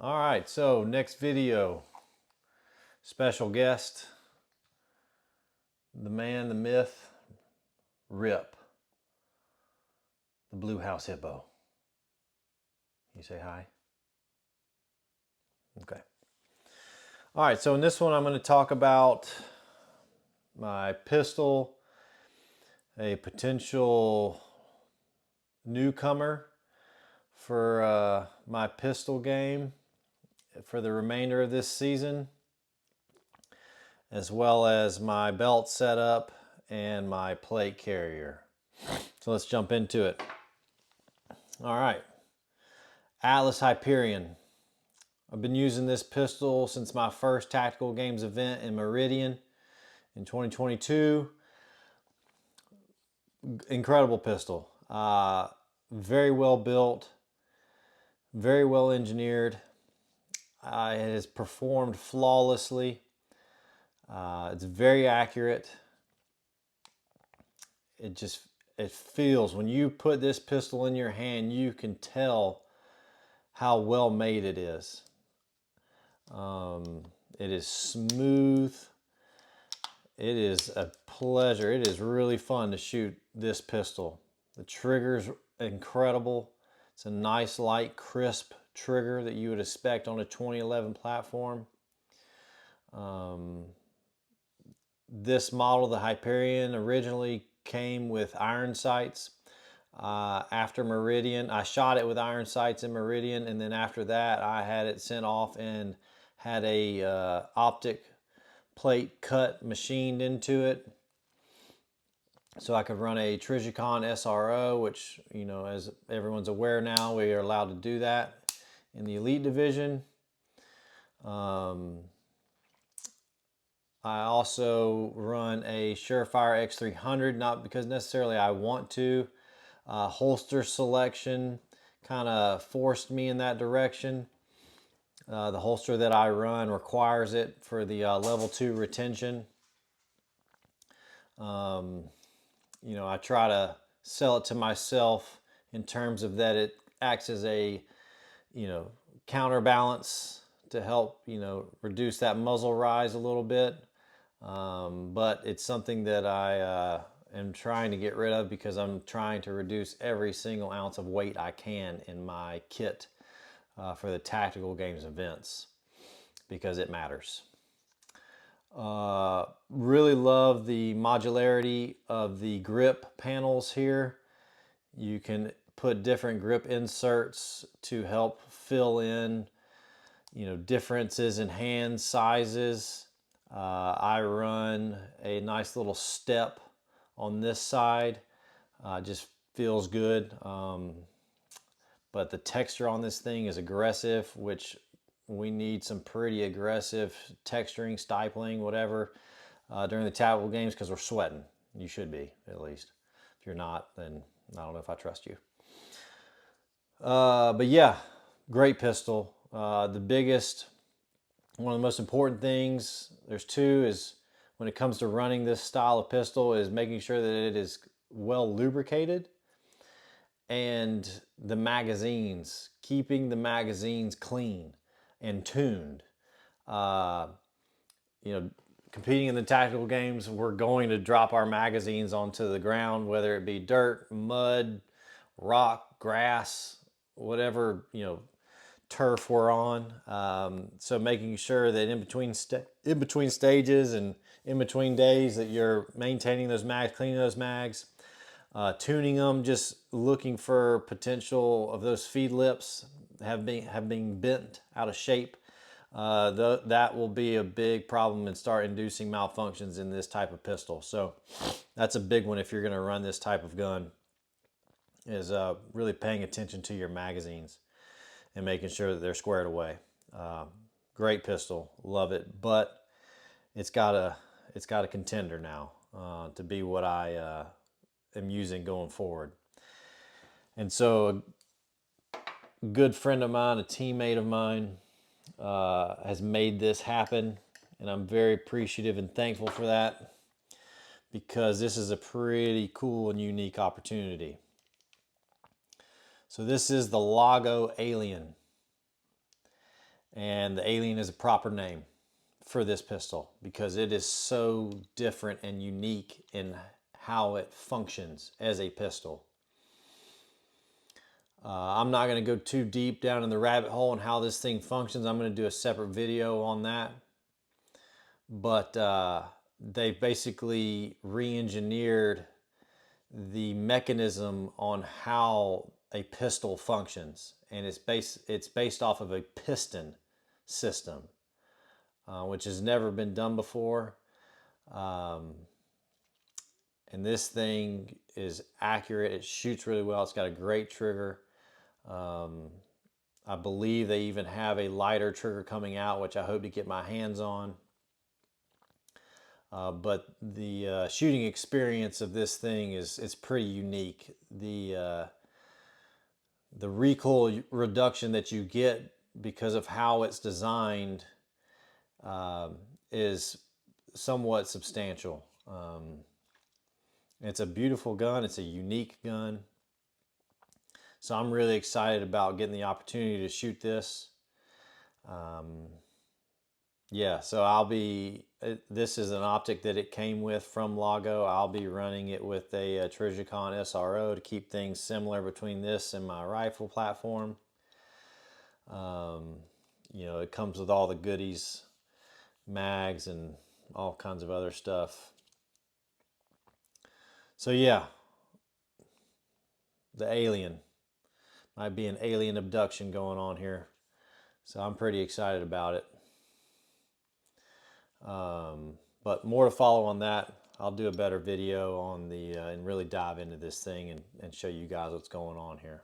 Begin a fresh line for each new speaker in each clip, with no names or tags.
All right, so next video, special guest, the man, the myth, Rip, the Blue House Hippo. You say hi? Okay. All right, so in this one I'm going to talk about my pistol, a potential newcomer for my pistol game for the remainder of this season, as well as my belt setup and my plate carrier. So let's jump into it. All right, Atlas Hyperion. I've been using this pistol since my first Tactical Games event in Meridian in 2022. Incredible pistol. Very well built, very well engineered. It has performed flawlessly. It's very accurate. It feels, when you put this pistol in your hand, you can tell how well made it is. It is smooth. It is a pleasure. It is really fun to shoot this pistol. The trigger's incredible. It's a nice, light, crisp trigger that you would expect on a 2011 platform. This model, the Hyperion, originally came with iron sights. After Meridian, I shot it with iron sights in Meridian, and then after that I had it sent off and had a optic plate cut machined into it so I could run a Trijicon SRO, which, you know, as everyone's aware now, we are allowed to do that in the Elite Division. I also run a Surefire X300, not because necessarily I want to. Holster selection kind of forced me in that direction. The holster that I run requires it for the level 2 retention. You know, I try to sell it to myself in terms of that it acts as a, you know, counterbalance to help, you know, reduce that muzzle rise a little bit. But it's something that I am trying to get rid of because I'm trying to reduce every single ounce of weight I can in my kit for the Tactical Games events, because it matters. Really love the modularity of the grip panels here. You can put different grip inserts to help fill in, you know, differences in hand sizes. I run a nice little step on this side. Just feels good. But the texture on this thing is aggressive, which we need some pretty aggressive texturing, stippling, whatever, during the Tactical Games, because we're sweating. You should be, at least. If you're not, then I don't know if I trust you. But yeah, great pistol. The biggest, one of the most important things, there's two, is when it comes to running this style of pistol, is making sure that it is well lubricated, and the magazines, keeping the magazines clean and tuned. You know, competing in the Tactical Games, we're going to drop our magazines onto the ground, whether it be dirt, mud, rock, grass, whatever, you know, turf we're on. So making sure that in between stages and in between days that you're maintaining those mags, cleaning those mags, tuning them, just looking for potential of those feed lips have been bent out of shape. That will be a big problem and start inducing malfunctions in this type of pistol. So that's a big one if you're going to run this type of gun, is really paying attention to your magazines and making sure that they're squared away. Great pistol, love it, but it's got a contender now to be what I am using going forward. And so a good friend of mine, a teammate of mine, has made this happen, and I'm very appreciative and thankful for that, because this is a pretty cool and unique opportunity. So this is the Laugo Alien, And the Alien is a proper name for this pistol because it is so different and unique in how it functions as a pistol. I'm not going to go too deep down in the rabbit hole on how this thing functions. I'm going to do a separate video on that. But they basically re-engineered the mechanism on how a pistol functions, and it's based off of a piston system, which has never been done before. And this thing is accurate. It shoots really well. It's got a great trigger. I believe they even have a lighter trigger coming out, which I hope to get my hands on. But the shooting experience of this thing is pretty unique. The recoil reduction that you get because of how it's designed is somewhat substantial. It's a beautiful gun. It's a unique gun. So I'm really excited about getting the opportunity to shoot this. Yeah, so this is an optic that it came with from Laugo. I'll be running it with a Trijicon SRO to keep things similar between this and my rifle platform. It comes with all the goodies, mags, and all kinds of other stuff. So yeah, the Alien. Might be an alien abduction going on here. So I'm pretty excited about it. But more to follow on that. I'll do a better video on and really dive into this thing and show you guys what's going on here.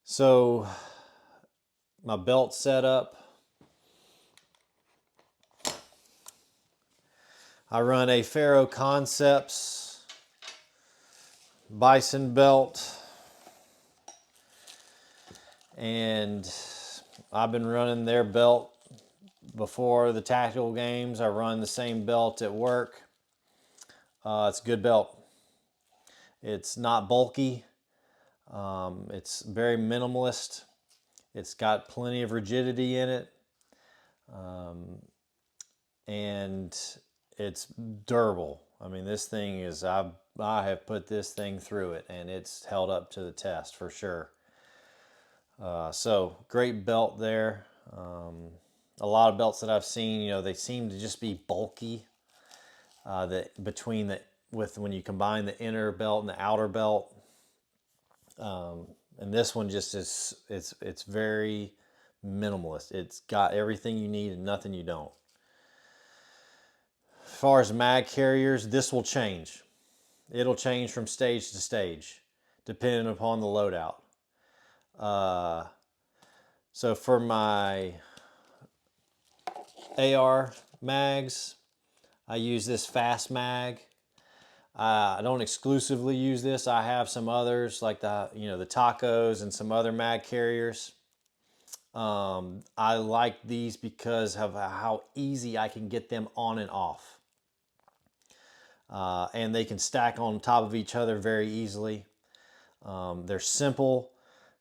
So my belt setup. I run a Faro Concepts bison belt. And I've been running their belt before the tactical games. I run the same belt at work. It's a good belt. It's not bulky. It's very minimalist. It's got plenty of rigidity in it. And it's durable. I mean, this thing is, I have put this thing through it, and it's held up to the test for sure. So great belt there. A lot of belts that I've seen, they seem to just be bulky. When you combine the inner belt and the outer belt, and this one just is. It's very minimalist. It's got everything you need and nothing you don't. As far as mag carriers, this will change. It'll change from stage to stage, depending upon the loadout. So for my AR mags, I use this fast mag. I don't exclusively use this. I have some others like the tacos and some other mag carriers. I like these because of how easy I can get them on and off. And they can stack on top of each other very easily. They're simple.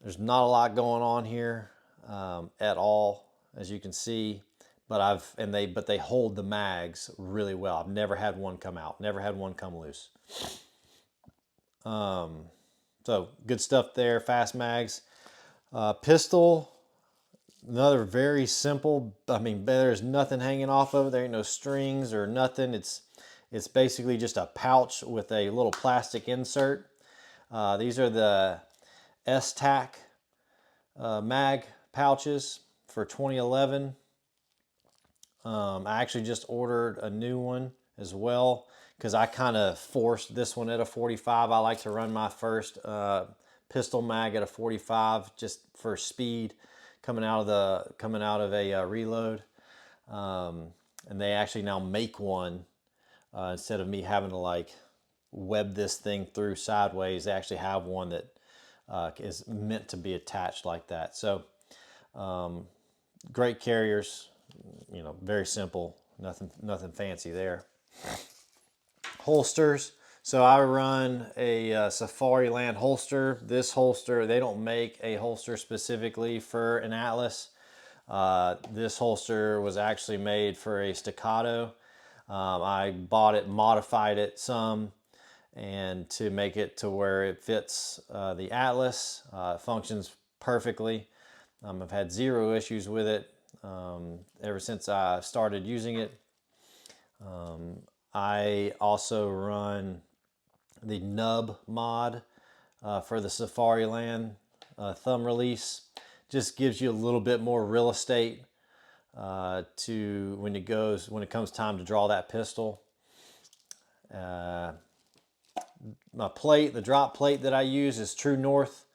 There's not a lot going on here at all, as you can see. But they hold the mags really well. I've never had one come out. Never had one come loose. So good stuff there. Fast mags. Pistol. Another very simple. I mean, there's nothing hanging off of it. There ain't no strings or nothing. It's basically just a pouch with a little plastic insert. These are the S-Tac mag pouches for 2011. I actually just ordered a new one as well because I kind of forced this one at a 45. I like to run my first pistol mag at a 45 just for speed coming out of a reload. And they actually now make one instead of me having to web this thing through sideways. They actually have one that is meant to be attached like that. So great carriers. Very simple, nothing fancy there. Holsters. So I run a Safariland holster. This holster, they don't make a holster specifically for an Atlas. This holster was actually made for a staccato. I bought it, modified it some, and to make it to where it fits the Atlas. It functions perfectly. I've had zero issues with it ever since I started using it. I also run the nub mod for the Safariland thumb release. Just gives you a little bit more real estate to when it comes time to draw that pistol. My plate, the drop plate that I use is True North.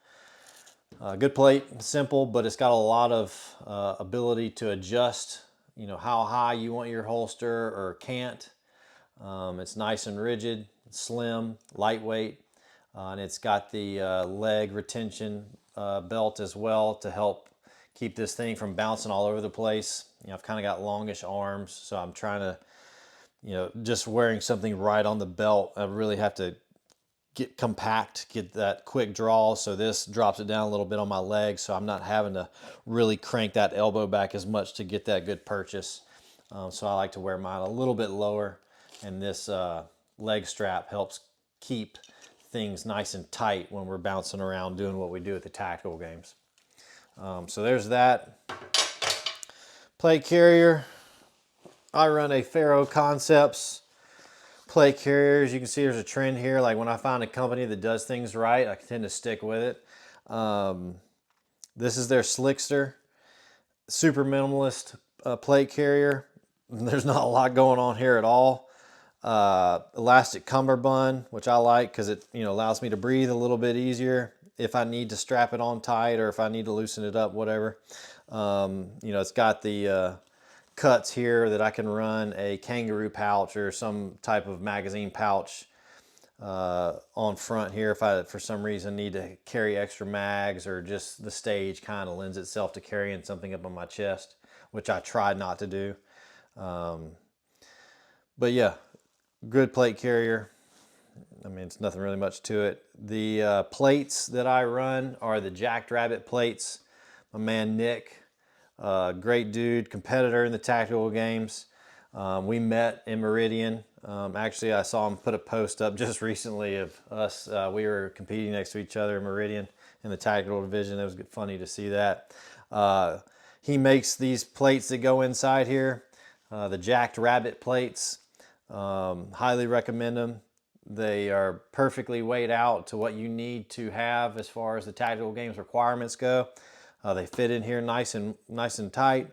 Good plate, simple, but it's got a lot of ability to adjust, you know, how high you want your holster or can't. It's nice and rigid, slim, lightweight, and it's got the leg retention belt as well to help keep this thing from bouncing all over the place. You know, I've kind of got longish arms, so I'm trying to, you know, just wearing something right on the belt, I really have to get compact, get that quick draw. So this drops it down a little bit on my leg, so I'm not having to really crank that elbow back as much to get that good purchase. So I like to wear mine a little bit lower, and this leg strap helps keep things nice and tight when we're bouncing around doing what we do at the tactical games. So there's that. Plate carrier. I run a Faro Concepts plate carrier. As you can see, there's a trend here. Like when I find a company that does things right, I tend to stick with it. This is their Slickster. Super minimalist plate carrier. There's not a lot going on here at all. Elastic cummerbund, which I like because it, you know, allows me to breathe a little bit easier if I need to strap it on tight or if I need to loosen it up, whatever. You know, it's got the cuts here that I can run a kangaroo pouch or some type of magazine pouch on front here if I, for some reason, need to carry extra mags, or just the stage kind of lends itself to carrying something up on my chest, which I try not to do. But yeah, good plate carrier. I mean, it's nothing really much to it. The plates that I run are the Jacked Rabbit plates. My man Nick, great dude, competitor in the tactical games. We met in Meridian. Actually, I saw him put a post up just recently of us. We were competing next to each other in Meridian in the tactical division. It was funny to see that. He makes these plates that go inside here, the Jacked Rabbit plates. Highly recommend them. They are perfectly weighed out to what you need to have as far as the tactical games requirements go. They fit in here nice and tight.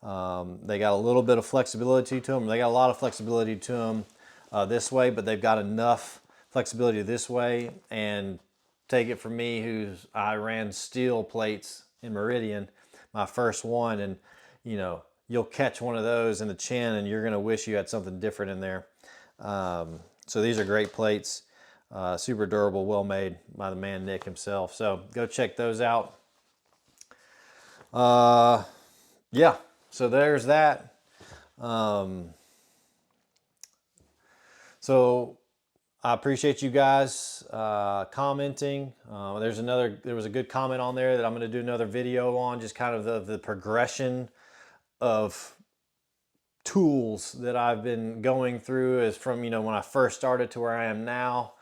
They got a little bit of flexibility to them. They got a lot of flexibility to them this way, but they've got enough flexibility this way. And take it from me, I ran steel plates in Meridian, my first one, and you know, you'll catch one of those in the chin and you're gonna wish you had something different in there. So these are great plates, super durable, well made by the man Nick himself. So go check those out. Yeah, so there's that. So I appreciate you guys commenting. There was a good comment on there that I'm going to do another video on, just kind of the progression of tools that I've been going through, as from, you know, when I first started to where I am now,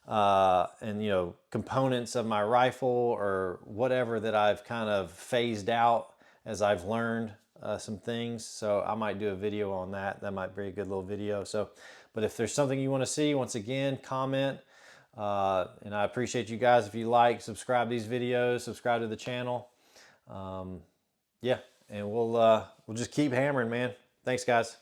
and, you know, components of my rifle or whatever that I've kind of phased out as I've learned some things. So I might do a video on that. That might be a good little video. So, but if there's something you want to see, once again, comment. And I appreciate you guys. If you like, subscribe to these videos, subscribe to the channel. Yeah, and we'll just keep hammering, man. Thanks, guys.